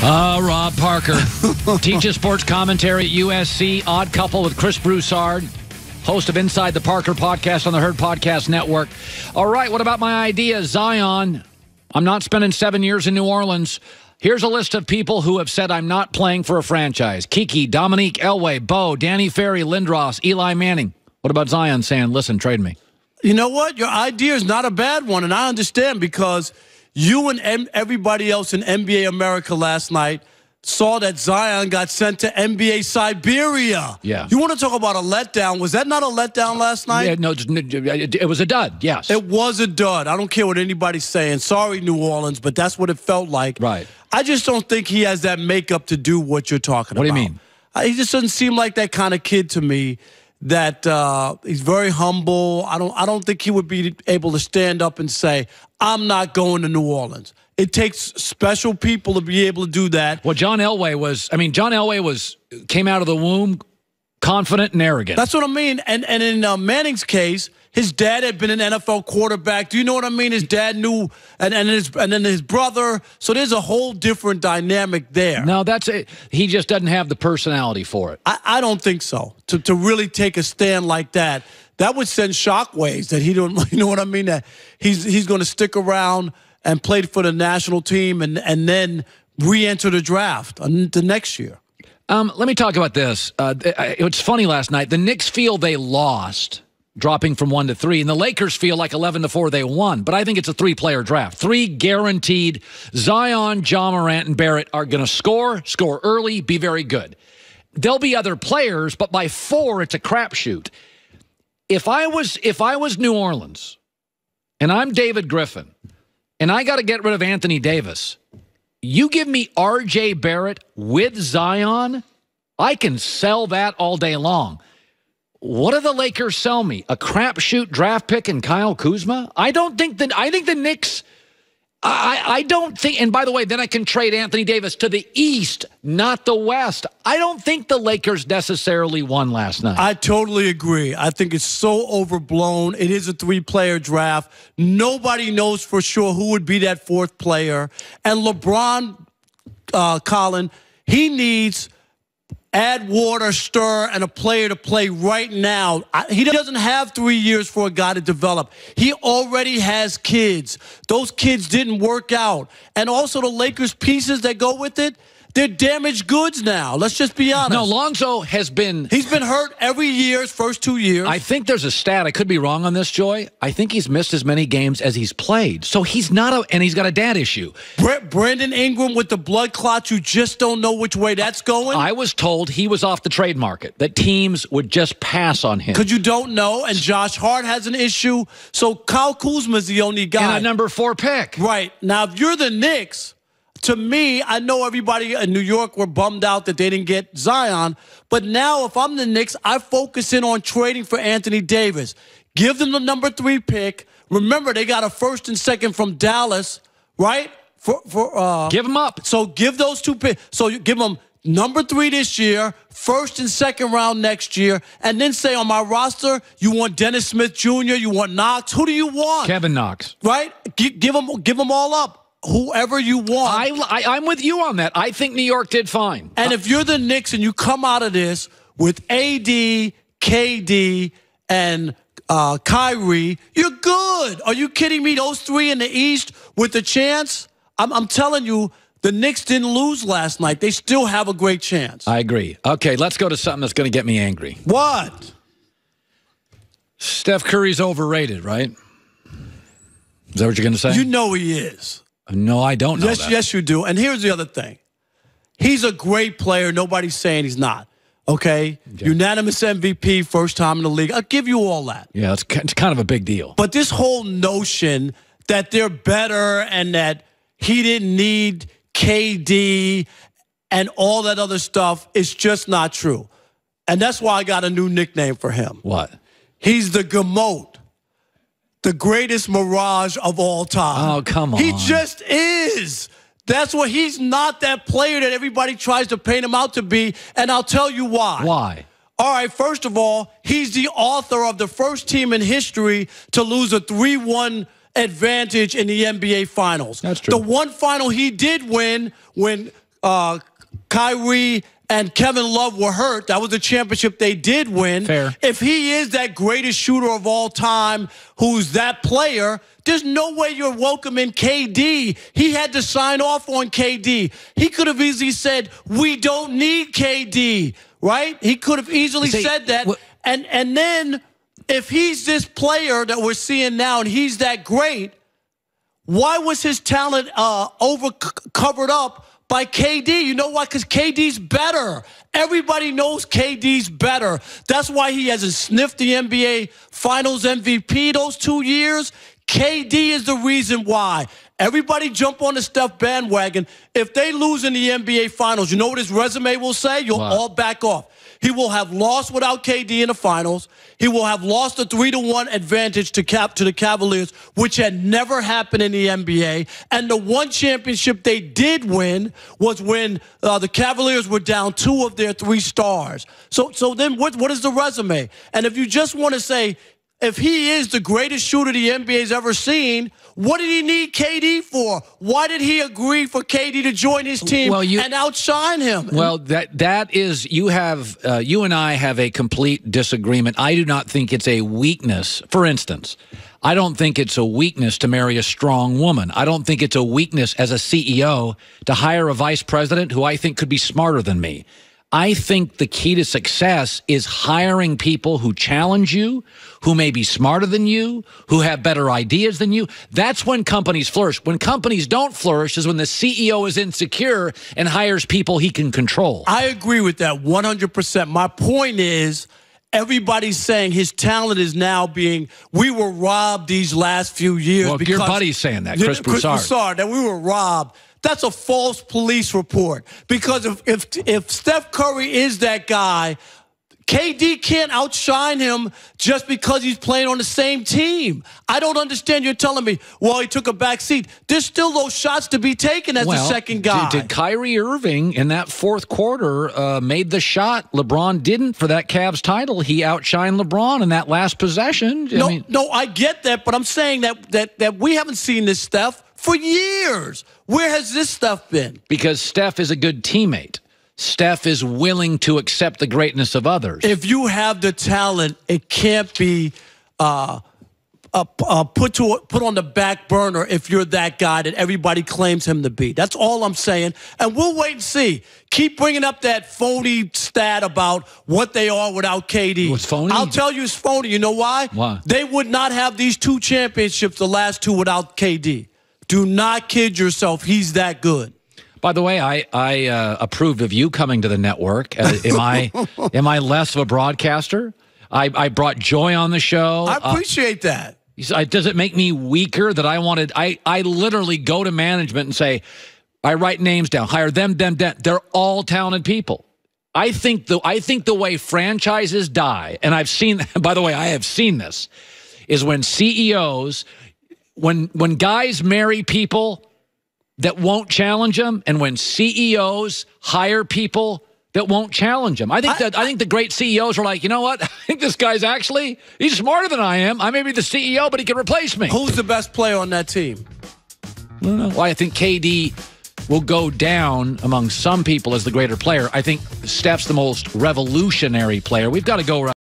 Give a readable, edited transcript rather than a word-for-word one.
Rob Parker teaches sports commentary at USC. Odd Couple with Chris Broussard, host of Inside the Parker podcast on the Herd Podcast Network. All right, what about my idea, Zion? I'm not spending 7 years in New Orleans. Here's a list of people who have said I'm not playing for a franchise. Kiki, Dominique, Elway, Bo, Danny Ferry, Lindros, Eli Manning. What about Zion saying, listen, trade me? You know what? Your idea is not a bad one, and I understand because you and everybody else in NBA America last night saw that Zion got sent to NBA Siberia. Yeah. You want to talk about a letdown? Was that not a letdown last night? Yeah, no, it was a dud, yes. It was a dud. I don't care what anybody's saying. Sorry, New Orleans, but that's what it felt like. Right. I just don't think he has that makeup to do what you're talking about. What do you mean? He just doesn't seem like that kind of kid to me. That he's very humble. I don't think he would be able to stand up and say, I'm not going to New Orleans. It takes special people to be able to do that. Well, John Elway came out of the womb confident and arrogant. That's what I mean. And in Manning's case, his dad had been an NFL quarterback. Do you know what I mean? His dad knew, and then his brother. So there's a whole different dynamic there. No, that's it. He just doesn't have the personality for it. I don't think so. To really take a stand like that, that would send shockwaves. That he don't. You know what I mean? That he's going to stick around and play for the national team and then re-enter the draft the next year. Let me talk about this. It's funny last night. The Knicks feel they lost, dropping from 1 to 3, and the Lakers feel like 11 to 4 they won. But I think it's a 3-player draft. 3 guaranteed. Zion, Ja Morant, and Barrett are going to score early, be very good. There'll be other players, but by 4, it's a crapshoot. If I was New Orleans, and I'm David Griffin, and I got to get rid of Anthony Davis, you give me R.J. Barrett with Zion, I can sell that all day long. What do the Lakers sell me? A crapshoot draft pick and Kyle Kuzma? I think the Knicks, I don't think, and by the way, then I can trade Anthony Davis to the East, not the West. I don't think the Lakers necessarily won last night. I totally agree. I think it's so overblown. It is a 3-player draft. Nobody knows for sure who would be that 4th player. And LeBron, Colin, he needs add water, stir, and a player to play right now. He doesn't have 3 years for a guy to develop. He already has kids. Those kids didn't work out. And also the Lakers pieces that go with it, they're damaged goods now. Let's just be honest. No, Lonzo has been... He's been hurt every year, his first 2 years. I think there's a stat. I could be wrong on this, Joy. I think he's missed as many games as he's played. So he's not and he's got a dad issue. Brandon Ingram with the blood clots, you just don't know which way that's going. I was told he was off the trade market, that teams would just pass on him. Because you don't know, and Josh Hart has an issue. So Kyle Kuzma is the only guy. And a number 4 pick. Right. Now, if you're the Knicks... To me, I know everybody in New York were bummed out that they didn't get Zion. But now, if I'm the Knicks, I focus in on trading for Anthony Davis. Give them the number 3 pick. Remember, they got a 1st and 2nd from Dallas, right? Give them up. So give those 2 picks. So you give them number 3 this year, 1st and 2nd round next year, and then say on my roster, you want Dennis Smith Jr., you want Knox. Who do you want? Kevin Knox. Right? Give them all up. Whoever you want. I'm with you on that. I think New York did fine. And if you're the Knicks and you come out of this with AD, KD, and Kyrie, you're good. Are you kidding me? Those 3 in the East with a chance? I'm telling you, the Knicks didn't lose last night. They still have a great chance. I agree. Okay, let's go to something that's going to get me angry. What? Steph Curry's overrated, right? Is that what you're going to say? You know he is. No, I don't know that. Yes, you do. And here's the other thing. He's a great player. Nobody's saying he's not. Okay? Unanimous MVP, first time in the league. I'll give you all that. Yeah, it's kind of a big deal. But this whole notion that they're better and that he didn't need KD and all that other stuff is just not true. And that's why I got a new nickname for him. What? He's the Gamote. The greatest mirage of all time. Oh, come on. He just is. That's what he's not that player that everybody tries to paint him out to be, and I'll tell you why. Why? All right, first of all, he's the author of the first team in history to lose a 3-1 advantage in the NBA Finals. That's true. The one final he did win when Kyrie and Kevin Love were hurt, that was a championship they did win. Fair. If he is that greatest shooter of all time, who's that player, there's no way you're welcoming KD. He had to sign off on KD. He could have easily said, we don't need KD, right? He could have easily said that. And then if he's this player that we're seeing now and he's that great, why was his talent covered up by KD? You know why? Because KD's better. Everybody knows KD's better. That's why he hasn't sniffed the NBA Finals MVP those 2 years. KD is the reason why. Everybody jump on the Steph bandwagon. If they lose in the NBA Finals, you know what his resume will say? You'll all back off. He will have lost without KD in the Finals. He will have lost a 3-1 advantage to the Cavaliers, which had never happened in the NBA. And the one championship they did win was when the Cavaliers were down 2 of their 3 stars. So then what is the resume? And if you just want to say, if he is the greatest shooter the NBA's ever seen, what did he need KD for? Why did he agree for KD to join his team and outshine him? Well, that is, you and I have a complete disagreement. I do not think it's a weakness. For instance, I don't think it's a weakness to marry a strong woman. I don't think it's a weakness as a CEO to hire a vice president who I think could be smarter than me. I think the key to success is hiring people who challenge you, who may be smarter than you, who have better ideas than you. That's when companies flourish. When companies don't flourish is when the CEO is insecure and hires people he can control. I agree with that 100%. My point is, everybody's saying his talent is now being, we were robbed these last few years. Well, your buddy's saying that, Chris Broussard. That we were robbed. That's a false police report. Because if Steph Curry is that guy, KD can't outshine him just because he's playing on the same team. I don't understand. You're telling me, well, he took a back seat. There's still those shots to be taken as the second guy. Did Kyrie Irving in that fourth quarter made the shot? LeBron didn't for that Cavs title. He outshined LeBron in that last possession. No, I get that, but I'm saying that we haven't seen this Steph for years. Where has this stuff been? Because Steph is a good teammate. Steph is willing to accept the greatness of others. If you have the talent, it can't be put on the back burner if you're that guy that everybody claims him to be. That's all I'm saying. And we'll wait and see. Keep bringing up that phony stat about what they are without KD. What's phony? I'll tell you it's phony. You know why? Why? They would not have these 2 championships, the last 2, without KD. Do not kid yourself. He's that good. By the way, I approved of you coming to the network. Am I less of a broadcaster? I brought joy on the show. I appreciate that. Does it make me weaker that I literally go to management and say, I write names down, hire them. They're all talented people. I think the way franchises die, and I've seen, by the way, I have seen this, is when CEOs, when guys marry people that won't challenge them, and when CEOs hire people that won't challenge them. I think the great CEOs are like, you know what? I think this guy's he's smarter than I am. I may be the CEO, but he can replace me. Who's the best player on that team? I don't know. Well, I think KD will go down among some people as the greater player. I think Steph's the most revolutionary player. We've got to go